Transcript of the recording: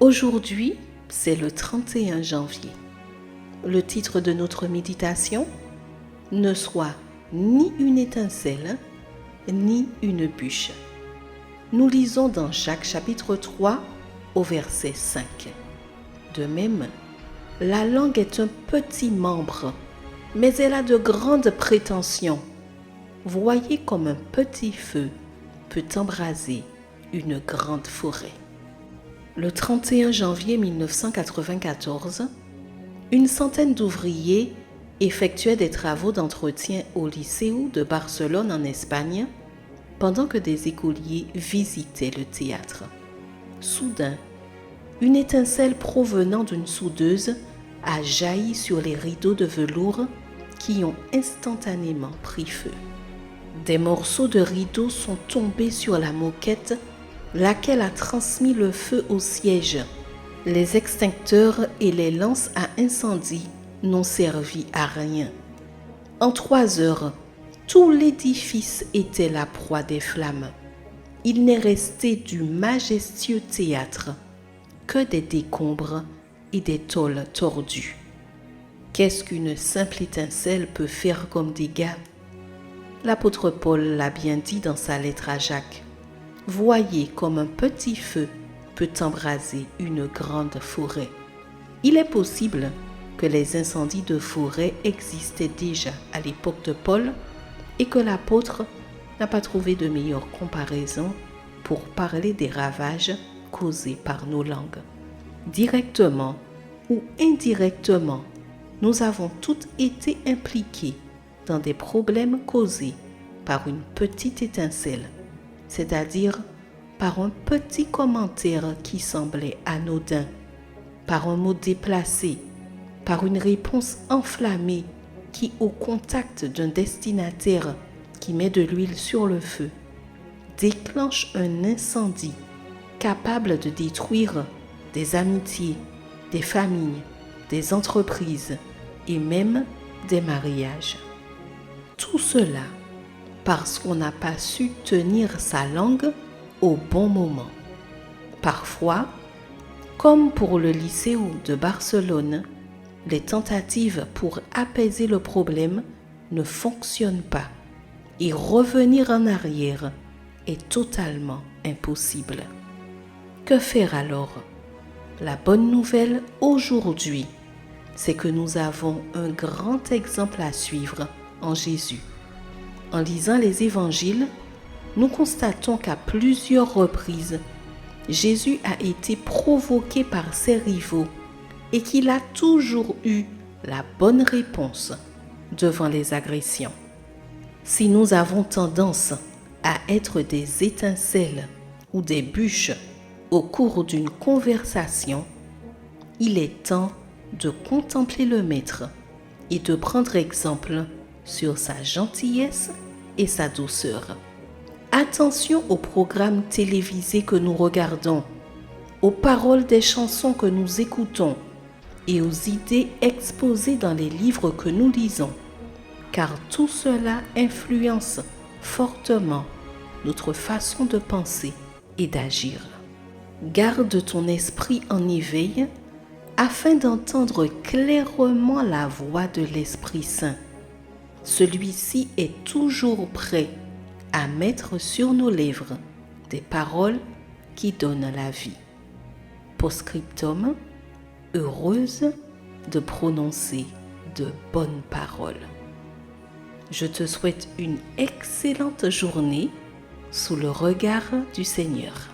Aujourd'hui, c'est le 31 janvier. Le titre de notre méditation: Ne sois ni une étincelle, ni une bûche. Nous lisons dans Jacques chapitre 3 au verset 5. De même, la langue est un petit membre, mais elle a de grandes prétentions. Voyez comme un petit feu peut embraser une grande forêt. Le 31 janvier 1994, une centaine d'ouvriers effectuaient des travaux d'entretien au Liceu de Barcelone en Espagne, pendant que des écoliers visitaient le théâtre. Soudain, une étincelle provenant d'une soudeuse a jailli sur les rideaux de velours qui ont instantanément pris feu. Des morceaux de rideaux sont tombés sur la moquette, laquelle a transmis le feu au siège. Les extincteurs et les lances à incendie n'ont servi à rien. En 3 heures, tout l'édifice était la proie des flammes. Il n'est resté du majestueux théâtre que des décombres et des tôles tordues. Qu'est-ce qu'une simple étincelle peut faire comme dégâts? L'apôtre Paul l'a bien dit dans sa lettre à Jacques. Voyez comme un petit feu peut embraser une grande forêt. Il est possible que les incendies de forêt existaient déjà à l'époque de Paul et que l'apôtre n'a pas trouvé de meilleure comparaison pour parler des ravages causés par nos langues. Directement ou indirectement, nous avons toutes été impliqués dans des problèmes causés par une petite étincelle, c'est-à-dire par un petit commentaire qui semblait anodin, par un mot déplacé, par une réponse enflammée qui, au contact d'un destinataire qui met de l'huile sur le feu, déclenche un incendie capable de détruire des amitiés, des familles, des entreprises et même des mariages. Tout cela parce qu'on n'a pas su tenir sa langue au bon moment. Parfois, comme pour le Liceu de Barcelone, les tentatives pour apaiser le problème ne fonctionnent pas et revenir en arrière est totalement impossible. Que faire alors? La bonne nouvelle aujourd'hui, c'est que nous avons un grand exemple à suivre en Jésus. En lisant les évangiles, nous constatons qu'à plusieurs reprises, Jésus a été provoqué par ses rivaux et qu'il a toujours eu la bonne réponse devant les agressions. Si nous avons tendance à être des étincelles ou des bûches au cours d'une conversation, il est temps de contempler le Maître et de prendre exemple sur sa gentillesse et sa douceur. Attention aux programmes télévisés que nous regardons, aux paroles des chansons que nous écoutons et aux idées exposées dans les livres que nous lisons, car tout cela influence fortement notre façon de penser et d'agir. Garde ton esprit en éveil afin d'entendre clairement la voix de l'Esprit Saint. Celui-ci est toujours prêt à mettre sur nos lèvres des paroles qui donnent la vie. Post-scriptum, heureuse de prononcer de bonnes paroles. Je te souhaite une excellente journée sous le regard du Seigneur.